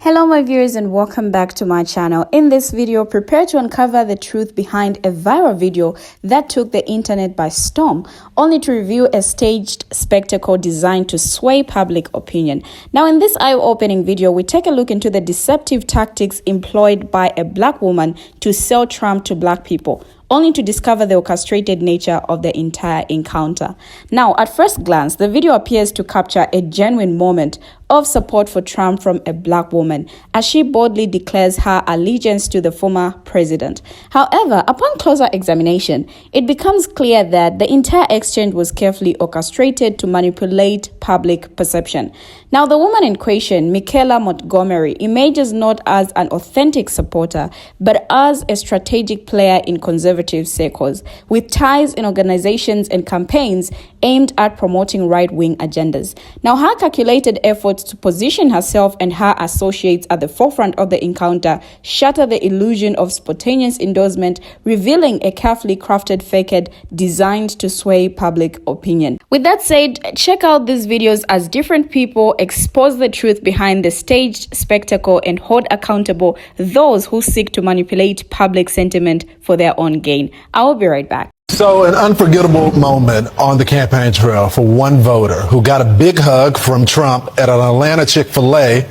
Hello my viewers and welcome back to my channel. In this video, prepare to uncover the truth behind a viral video that took the internet by storm, only to reveal a staged spectacle designed to sway public opinion. Now in this eye-opening video, we take a look into the deceptive tactics employed by a black woman to sell Trump to black people, only to discover the orchestrated nature of the entire encounter. Now, at first glance, the video appears to capture a genuine moment of support for Trump from a black woman as she boldly declares her allegiance to the former president. However, upon closer examination, it becomes clear that the entire exchange was carefully orchestrated to manipulate public perception. Now, the woman in question, Michaela Montgomery, emerges not as an authentic supporter, but as a strategic player in conservative circles, with ties in organizations and campaigns aimed at promoting right-wing agendas. Now, her calculated efforts to position herself and her associates at the forefront of the encounter shatter the illusion of spontaneous endorsement, revealing a carefully crafted facade designed to sway public opinion. With that said, check out these videos as different people expose the truth behind the staged spectacle and hold accountable those who seek to manipulate public sentiment for their own gain. I will be right back. So an unforgettable moment on the campaign trail for one voter who got a big hug from Trump at an Atlanta Chick-fil-A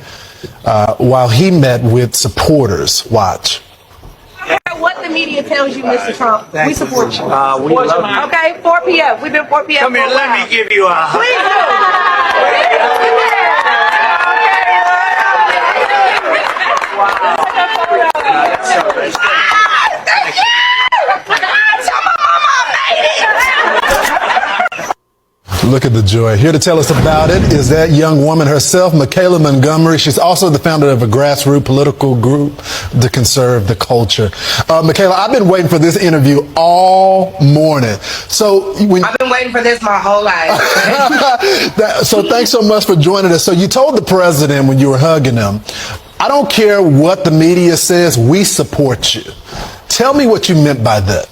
while he met with supporters. Watch. What the media tells you, Mr. Trump, we support you. We love you. Okay, 4 p.m. We've been 4 p.m. Come here, let me give you a hug. Please do. Thank you. Look at the joy. Here to tell us about it is that young woman herself, Michaela Montgomery. She's also the founder of a grassroots political group to conserve the culture. Michaela, I've been waiting for this interview all morning. I've been waiting for this my whole life. So thanks so much for joining us. So you told the president when you were hugging him, I don't care what the media says, we support you. Tell me what you meant by that.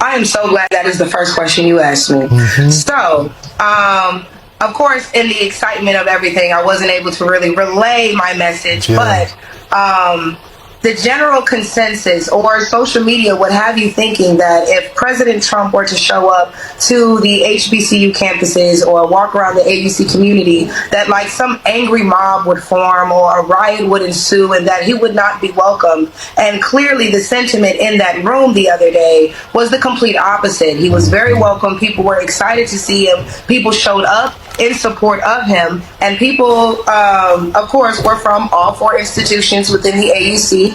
I am so glad that is the first question you asked me. So, of course, in the excitement of everything, I wasn't able to really relay my message, but the general consensus or social media would have you thinking that if President Trump were to show up to the HBCU campuses or walk around the AUC community, that like some angry mob would form or a riot would ensue and that he would not be welcomed. And clearly the sentiment in that room the other day was the complete opposite. He was very welcome. People were excited to see him. People showed up in support of him, and people, of course, were from all four institutions within the AUC,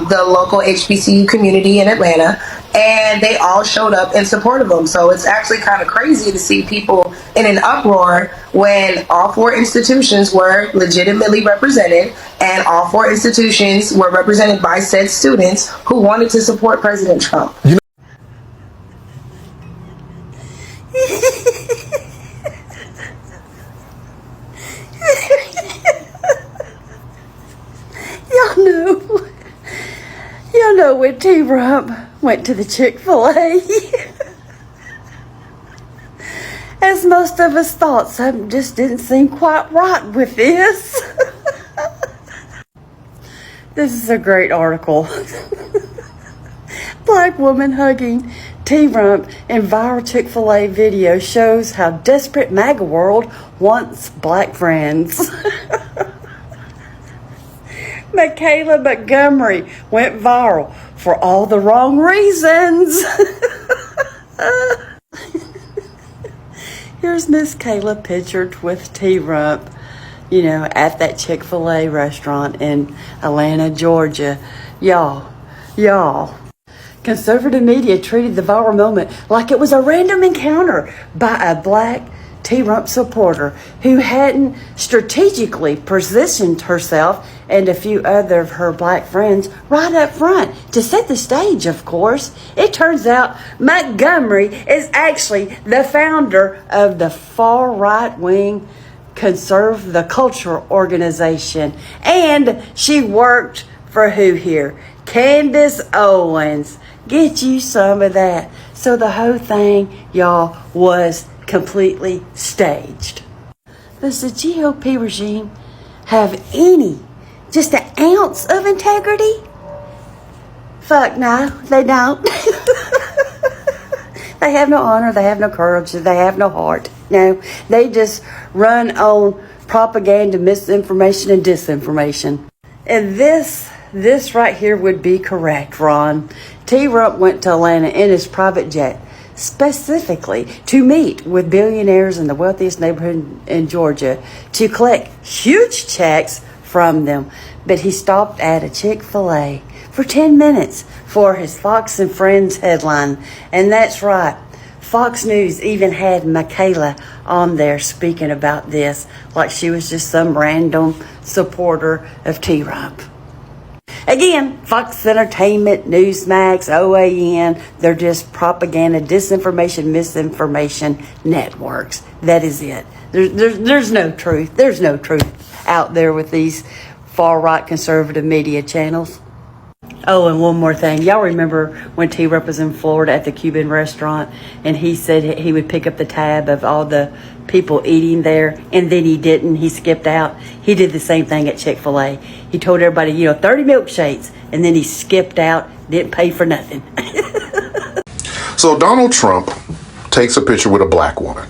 the local HBCU community in Atlanta, and they all showed up in support of him. So it's actually kind of crazy to see people in an uproar when all four institutions were legitimately represented, and all four institutions were represented by said students who wanted to support President Trump. Y'all know when T.R.U.Mp went to the Chick-fil-A, as most of us thought something just didn't seem quite right with this. This is a great article. Black woman hugging T.R.U.Mp in viral Chick-fil-A video shows how desperate MAGA world wants black friends. Michaela Montgomery went viral for all the wrong reasons. Here's Miss Kayla pictured with T.R.U.Mp, you know, at that Chick-fil-A restaurant in Atlanta, Georgia. Y'all. Conservative media treated the viral moment like it was a random encounter by a black T.R.U.Mp supporter who hadn't strategically positioned herself and a few other of her black friends right up front to set the stage, of course. It turns out Montgomery is actually the founder of the far right-wing Conserve the Culture organization. And she worked for who here? Candace Owens. Get you some of that. So the whole thing, y'all, was completely staged. Does the GOP regime have just an ounce of integrity? Fuck no, they don't. They have no honor, they have no courage, they have no heart. No, they just run on propaganda, misinformation, and disinformation. And this right here would be correct, Ron. T.R.U.Mp went to Atlanta in his private jet specifically to meet with billionaires in the wealthiest neighborhood in Georgia to collect huge checks from them. But he stopped at a ChickfilA for 10 minutes for his Fox and Friends headline. And that's right. Fox News even had Michaela on there speaking about this like she was just some random supporter of T.R.U.Mp. Again, Fox Entertainment, Newsmax, OAN, they're just propaganda, disinformation, misinformation networks. That is it. There's no truth. There's no truth out there with these far-right conservative media channels. Oh, and one more thing. Y'all remember when T.R.U.Mp was in Florida at the Cuban restaurant and he said he would pick up the tab of all the people eating there, and then he didn't. He skipped out. He did the same thing at Chick-fil-A. He told everybody, 30 milkshakes, and then he skipped out, didn't pay for nothing. So Donald Trump takes a picture with a black woman.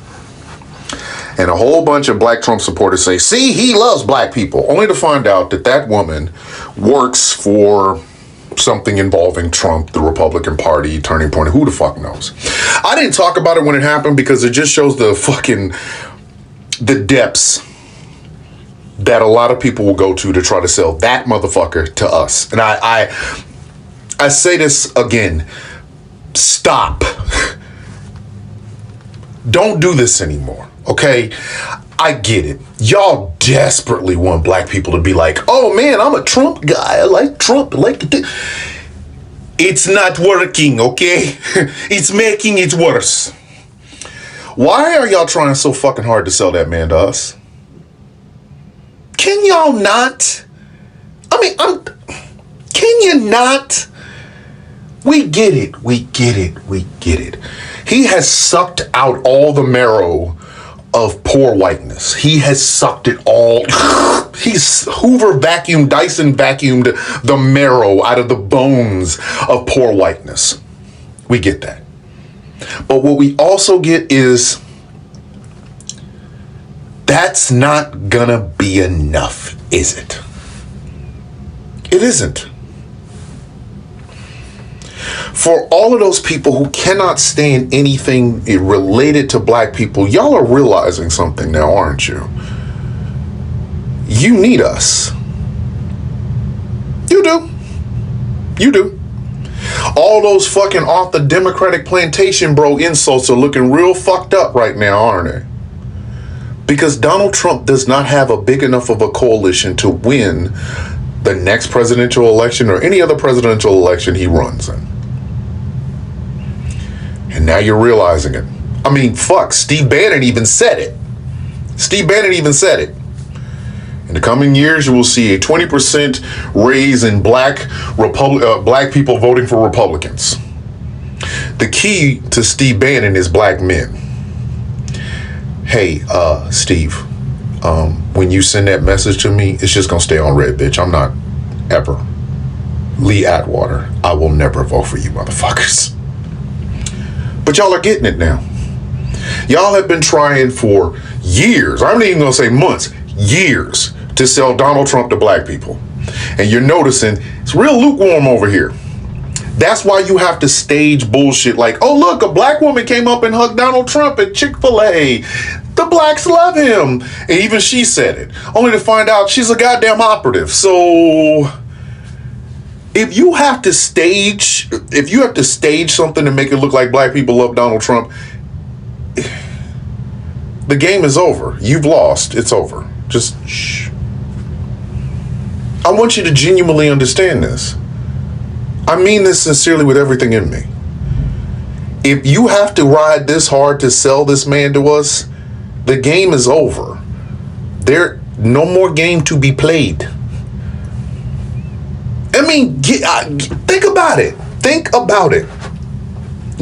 And a whole bunch of black Trump supporters say, see, he loves black people, only to find out that that woman works for something involving Trump, the Republican Party, Turning Point, who the fuck knows? I didn't talk about it when it happened because it just shows the depths that a lot of people will go to try to sell that motherfucker to us. And I say this again, stop. Don't do this anymore, okay? I get it. Y'all desperately want black people to be like, oh man, I'm a Trump guy. I like Trump. It's not working, okay? It's making it worse. Why are y'all trying so fucking hard to sell that man to us? Can y'all not? Can you not? We get it. We get it. He has sucked out all the marrow of poor whiteness. He has sucked it all. He's Dyson vacuumed the marrow out of the bones of poor whiteness. We get that. But what we also get is that's not gonna be enough, is it? It isn't. For all of those people who cannot stand anything related to black people, y'all are realizing something now, aren't you? You need us. You do. You do. All those fucking off the Democratic plantation bro insults are looking real fucked up right now, aren't they? Because Donald Trump does not have a big enough of a coalition to win the next presidential election or any other presidential election he runs in. And now you're realizing it. I mean, fuck, Steve Bannon even said it. In the coming years, you will see a 20% raise in black people voting for Republicans. The key to Steve Bannon is black men. Hey, Steve, when you send that message to me, it's just gonna stay on red, bitch. I'm not ever Lee Atwater. I will never vote for you motherfuckers. But y'all are getting it now. Y'all have been trying for years, I'm not even gonna say months, years, to sell Donald Trump to black people. And you're noticing it's real lukewarm over here. That's why you have to stage bullshit like, oh look, a black woman came up and hugged Donald Trump at Chick-fil-A. The blacks love him. And even she said it, only to find out she's a goddamn operative. So if you have to stage something to make it look like black people love Donald Trump, the game is over. You've lost. It's over. Just shh. I want you to genuinely understand this. I mean this sincerely with everything in me. If you have to ride this hard to sell this man to us, the game is over. There's no more game to be played. I mean, think about it. Think about it.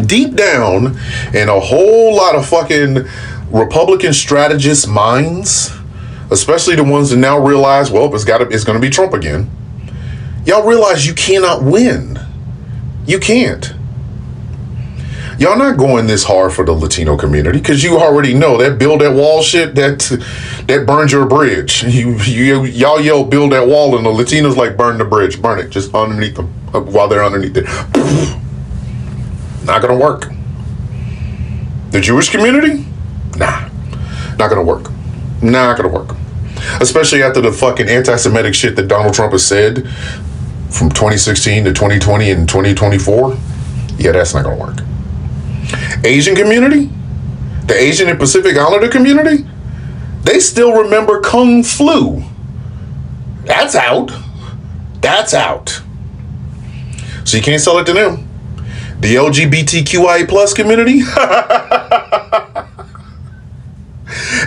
Deep down in a whole lot of fucking Republican strategists' minds, especially the ones that now realize, well, it's going to be Trump again. Y'all realize you cannot win. You can't. Y'all not going this hard for the Latino community because you already know that build that wall shit that burns your bridge. Y'all yell build that wall and the Latinos like burn the bridge, burn it just underneath them while they're underneath it. Not gonna work. The Jewish community? Nah, not gonna work. Not gonna work. Especially after the fucking anti-Semitic shit that Donald Trump has said from 2016 to 2020 and 2024. Yeah, that's not gonna work. Asian community, the Asian and Pacific Islander community, they still remember Kung Flu. That's out. That's out. So you can't sell it to them. The LGBTQIA plus community,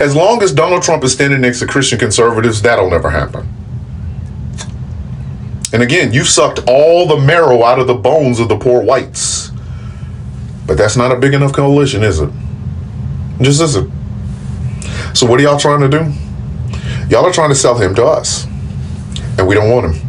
as long as Donald Trump is standing next to Christian conservatives, that'll never happen. And again, you've sucked all the marrow out of the bones of the poor whites. But that's not a big enough coalition, is it? It just isn't. So what are y'all trying to do? Y'all are trying to sell him to us. And we don't want him.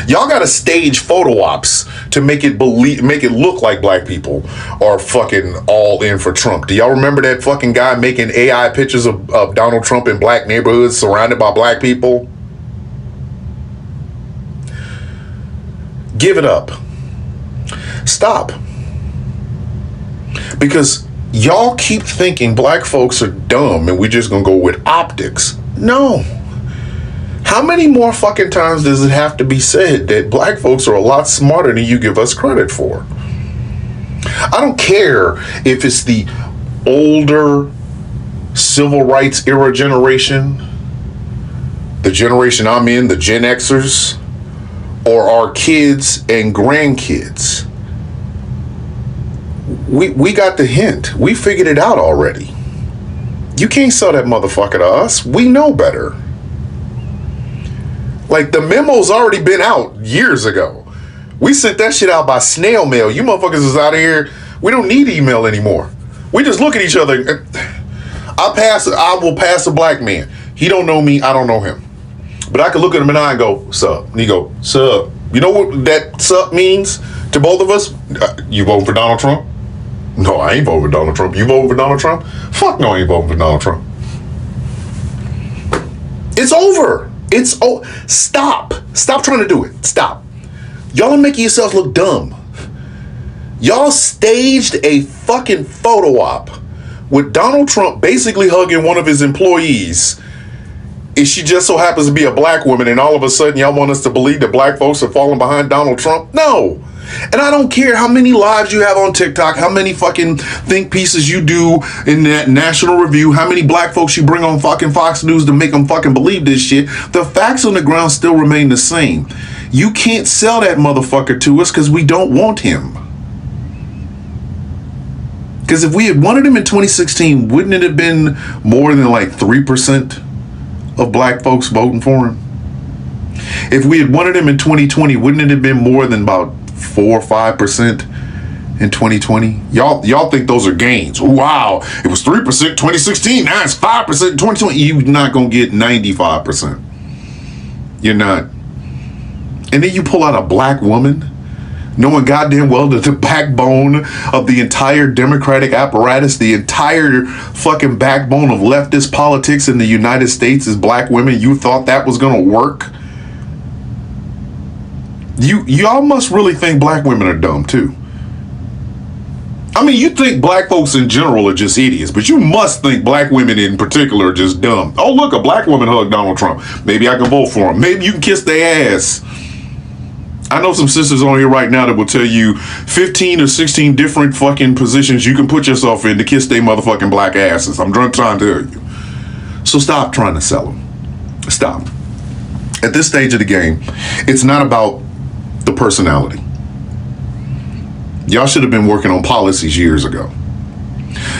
Y'all got to stage photo ops to make it look like black people are fucking all in for Trump. Do y'all remember that fucking guy making AI pictures of Donald Trump in black neighborhoods surrounded by black people? Give it up. Stop. Because y'all keep thinking black folks are dumb and we're just gonna go with optics. No. How many more fucking times does it have to be said that black folks are a lot smarter than you give us credit for? I don't care if it's the older civil rights era generation, the generation I'm in, the Gen Xers, or our kids and grandkids. We got the hint. We figured it out already. You can't sell that motherfucker to us. We know better. Like, the memo's already been out years ago. We sent that shit out by snail mail. You motherfuckers is out of here. We don't need email anymore. We just look at each other. I will pass a black man. He don't know me. I don't know him. But I can look at him in the eye and go, sup? And he go, sup? You know what that sup means to both of us? You vote for Donald Trump? No, I ain't voting for Donald Trump. You voting for Donald Trump? Fuck no, I ain't voting for Donald Trump. It's over. Stop. Stop trying to do it. Stop. Y'all are making yourselves look dumb. Y'all staged a fucking photo op with Donald Trump basically hugging one of his employees. And she just so happens to be a black woman, and all of a sudden y'all want us to believe that black folks are falling behind Donald Trump? No. And I don't care how many lives you have on TikTok, how many fucking think pieces you do in that National Review, how many black folks you bring on fucking Fox News to make them fucking believe this shit. The facts on the ground still remain the same. You can't sell that motherfucker to us because we don't want him. Because if we had wanted him in 2016, wouldn't it have been more than like 3% of black folks voting for him? If we had wanted him in 2020, wouldn't it have been more than about 4 or 5% in 2020? Y'all think those are gains. Wow, it was 3% 2016, now it's 5% in 2020. You're not gonna get 95%. You're not. And then you pull out a black woman, knowing goddamn well that the backbone of the entire Democratic apparatus, the entire fucking backbone of leftist politics in the United States is black women. You thought that was gonna work? Y'all must really think black women are dumb too. I mean, you think black folks in general are just idiots, but you must think black women in particular are just dumb. Oh, look, a black woman hugged Donald Trump. Maybe I can vote for him. Maybe you can kiss their ass. I know some sisters on here right now that will tell you 15 or 16 different fucking positions you can put yourself in to kiss their motherfucking black asses. I'm trying to tell you. So stop trying to sell them. Stop. At this stage of the game, it's not about the personality. Y'all should have been working on policies years ago.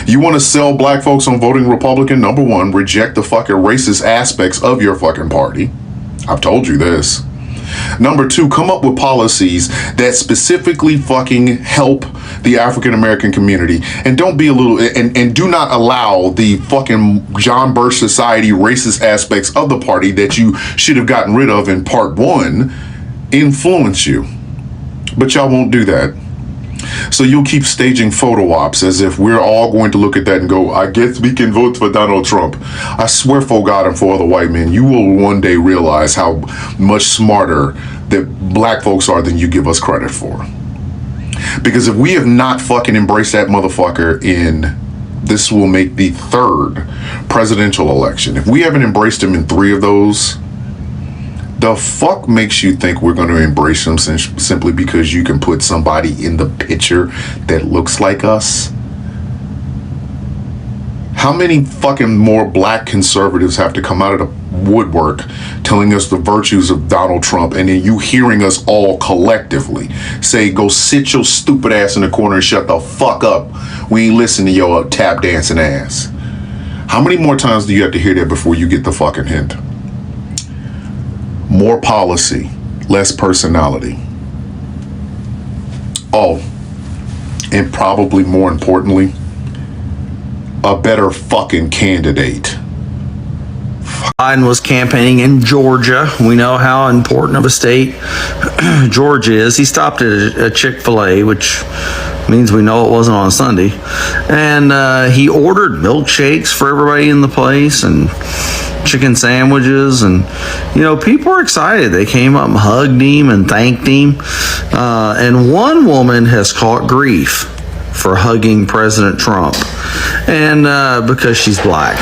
You want to sell black folks on voting Republican? Number one, reject the fucking racist aspects of your fucking party. I've told you this. Number two, come up with policies that specifically fucking help the African American community, and don't be a little, and do not allow the fucking John Birch Society racist aspects of the party that you should have gotten rid of in part one influence you. But y'all won't do that. So you'll keep staging photo ops as if we're all going to look at that and go, I guess we can vote for Donald Trump. I swear for God and for other white men, you will one day realize how much smarter that black folks are than you give us credit for. Because if we have not fucking embraced that motherfucker this will make the third presidential election. If we haven't embraced him in 3 of those, the fuck makes you think we're going to embrace them simply because you can put somebody in the picture that looks like us? How many fucking more black conservatives have to come out of the woodwork telling us the virtues of Donald Trump, and then you hearing us all collectively say, go sit your stupid ass in the corner and shut the fuck up. We ain't listening to your tap dancing ass. How many more times do you have to hear that before you get the fucking hint? More policy, less personality. Oh, and probably more importantly, a better fucking candidate. Biden was campaigning in Georgia. We know how important of a state Georgia is. He stopped at a Chick-fil-A, which means we know it wasn't on Sunday. And he ordered milkshakes for everybody in the place and chicken sandwiches, and people are excited. They came up and hugged him and thanked him, and one woman has caught grief for hugging President Trump, and because she's black.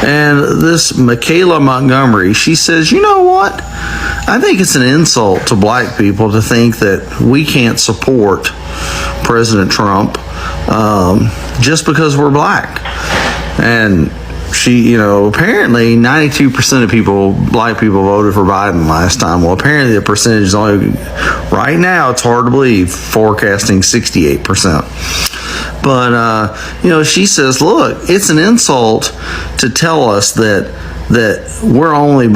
And this Michaela Montgomery, she says, you know what, I think it's an insult to black people to think that we can't support President Trump just because we're black. And she, apparently 92% of black people voted for Biden last time. Well, apparently the percentage is only, right now, it's hard to believe, forecasting 68%. But, she says, look, it's an insult to tell us that we're only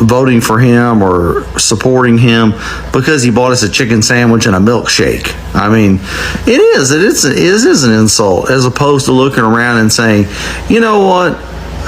voting for him or supporting him because he bought us a chicken sandwich and a milkshake. I mean, it is an insult, as opposed to looking around and saying, you know what,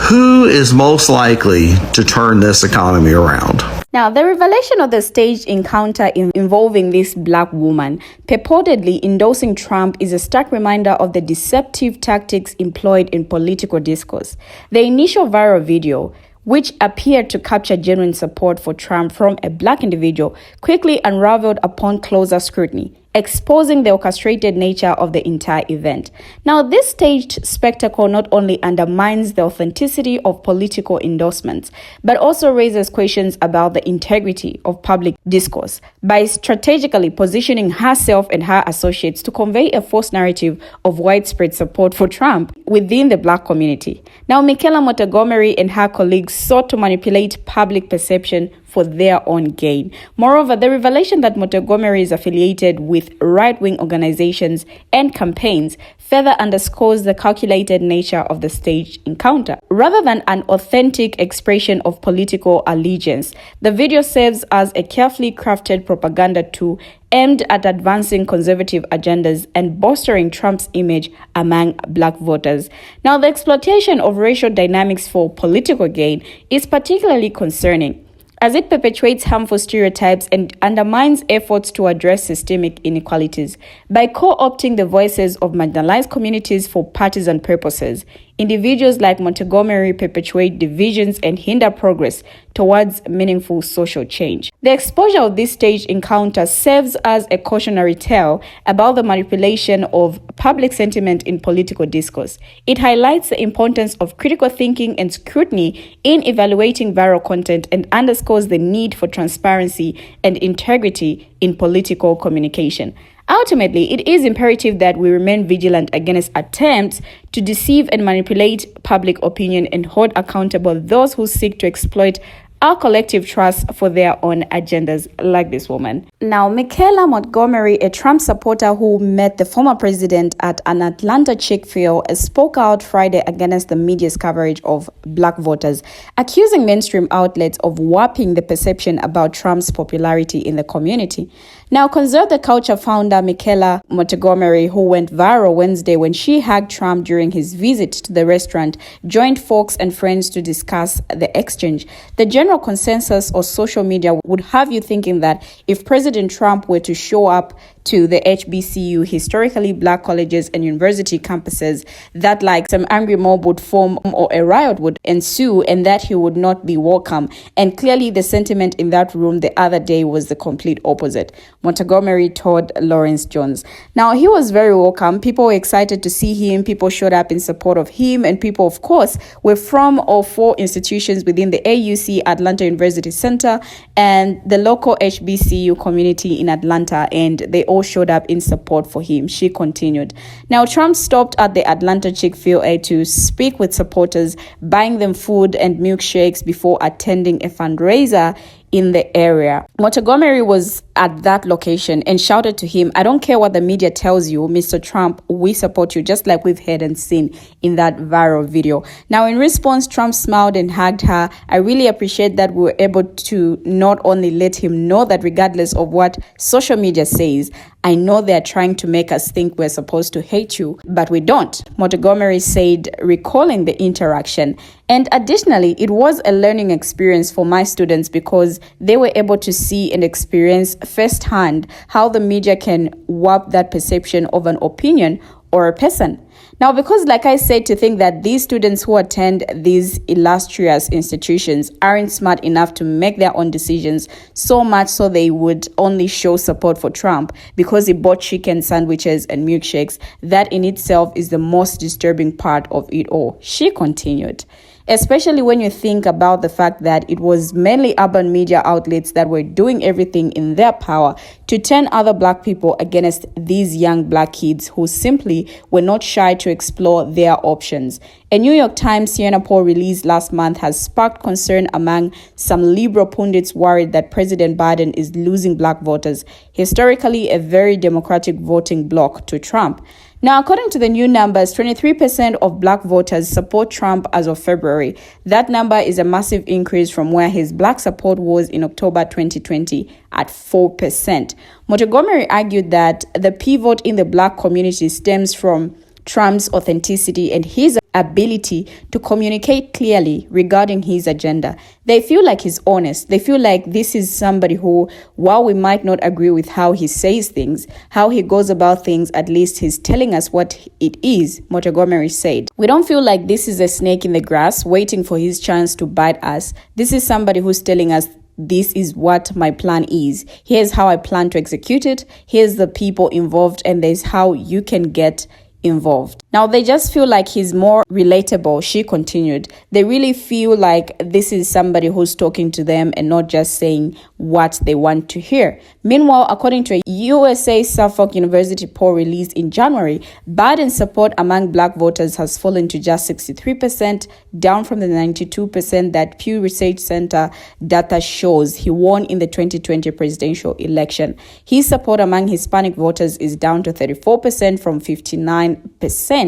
who is most likely to turn this economy around? Now, the revelation of the staged encounter involving this black woman purportedly endorsing Trump is a stark reminder of the deceptive tactics employed in political discourse. The initial viral video, which appeared to capture genuine support for Trump from a black individual, quickly unraveled upon closer scrutiny, exposing the orchestrated nature of the entire event. Now, this staged spectacle not only undermines the authenticity of political endorsements, but also raises questions about the integrity of public discourse by strategically positioning herself and her associates to convey a false narrative of widespread support for Trump within the black community. Now, Michaela Montgomery and her colleagues sought to manipulate public perception for their own gain. Moreover, the revelation that Montgomery is affiliated with right-wing organizations and campaigns further underscores the calculated nature of the staged encounter. Rather than an authentic expression of political allegiance, the video serves as a carefully crafted propaganda tool aimed at advancing conservative agendas and bolstering Trump's image among black voters. Now, the exploitation of racial dynamics for political gain is particularly concerning, as it perpetuates harmful stereotypes and undermines efforts to address systemic inequalities. By co-opting the voices of marginalized communities for partisan purposes, individuals like Montgomery perpetuate divisions and hinder progress towards meaningful social change. The exposure of this staged encounter serves as a cautionary tale about the manipulation of public sentiment in political discourse. It highlights the importance of critical thinking and scrutiny in evaluating viral content and underscores the need for transparency and integrity in political communication. Ultimately, it is imperative that we remain vigilant against attempts to deceive and manipulate public opinion and hold accountable those who seek to exploit our collective trust for their own agendas, like this woman. Now, Michaela Montgomery, a Trump supporter who met the former president at an Atlanta ChickfilA, spoke out Friday against the media's coverage of black voters, accusing mainstream outlets of warping the perception about Trump's popularity in the community. Now, Conserve the Culture founder Michaela Montgomery, who went viral Wednesday when she hugged Trump during his visit to the restaurant, joined folks and friends to discuss the exchange. The general consensus on social media would have you thinking that if President Trump were to show up to the HBCU, historically black colleges and university campuses, that like some angry mob would form or a riot would ensue and that he would not be welcome. And clearly the sentiment in that room the other day was the complete opposite. Montgomery told Lawrence Jones. Now, he was very welcome. People were excited to see him. People showed up in support of him. And people, of course, were from all four institutions within the AUC, Atlanta University Center, and the local HBCU community in Atlanta. And they all showed up in support for him. She continued. Now, Trump stopped at the Atlanta ChickfilA to speak with supporters, buying them food and milkshakes before attending a fundraiser in the area. Montgomery was at that location and shouted to him, "I don't care what the media tells you, Mr. Trump, we support you," just like we've heard and seen in that viral video. Now, in response, Trump smiled and hugged her. "I really appreciate that we were able to not only let him know that regardless of what social media says, I know they're trying to make us think we're supposed to hate you, but we don't," Montgomery said, recalling the interaction. And additionally, it was a learning experience for my students because they were able to see and experience firsthand how the media can warp that perception of an opinion or a person. Now, because like I said, to think that these students who attend these illustrious institutions aren't smart enough to make their own decisions, so much so they would only show support for Trump because he bought chicken sandwiches and milkshakes, that in itself is the most disturbing part of it all. She continued. Especially when you think about the fact that it was mainly urban media outlets that were doing everything in their power to turn other black people against these young black kids who simply were not shy to explore their options. A New York Times Siena poll released last month has sparked concern among some liberal pundits worried that President Biden is losing black voters, historically a very democratic voting bloc, to Trump. Now, according to the new numbers, 23% of black voters support Trump as of February. That number is a massive increase from where his black support was in October 2020 at 4%. Montgomery argued that the pivot in the black community stems from Trump's authenticity and his ability to communicate clearly regarding his agenda. They feel like he's honest. They feel like this is somebody who, while we might not agree with how he says things, how he goes about things, at least he's telling us what it is, Montgomery said. "We don't feel like this is a snake in the grass waiting for his chance to bite us. This is somebody who's telling us, this is what my plan is. Here's how I plan to execute it. Here's the people involved, and there's how you can get involved." Now, they just feel like he's more relatable, she continued. They really feel like this is somebody who's talking to them and not just saying what they want to hear. Meanwhile, according to a USA Suffolk University poll released in January, Biden's support among black voters has fallen to just 63%, down from the 92% that Pew Research Center data shows he won in the 2020 presidential election. His support among Hispanic voters is down to 34% from 59%.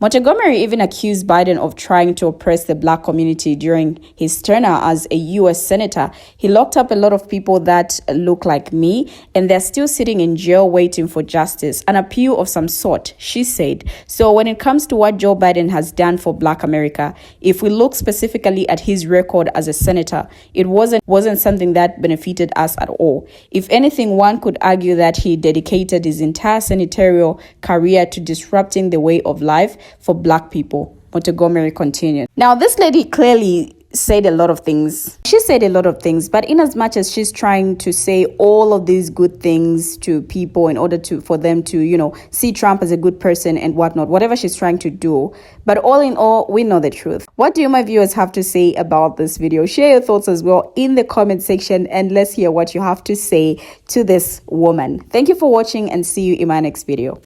Montgomery even accused Biden of trying to oppress the black community during his tenure as a U.S. senator. He locked up a lot of people that look like me, and they're still sitting in jail waiting for justice, an appeal of some sort, she said. So when it comes to what Joe Biden has done for black America, if we look specifically at his record as a senator, it wasn't something that benefited us at all. If anything, one could argue that he dedicated his entire senatorial career to disrupting the way of life for black people, Montgomery continued. Now, this lady clearly said a lot of things. She said a lot of things, but in as much as she's trying to say all of these good things to people in order for them to, see Trump as a good person and whatnot, whatever she's trying to do. But all in all, we know the truth. What do you, my viewers, have to say about this video? Share your thoughts as well in the comment section, and let's hear what you have to say to this woman. Thank you for watching, and see you in my next video.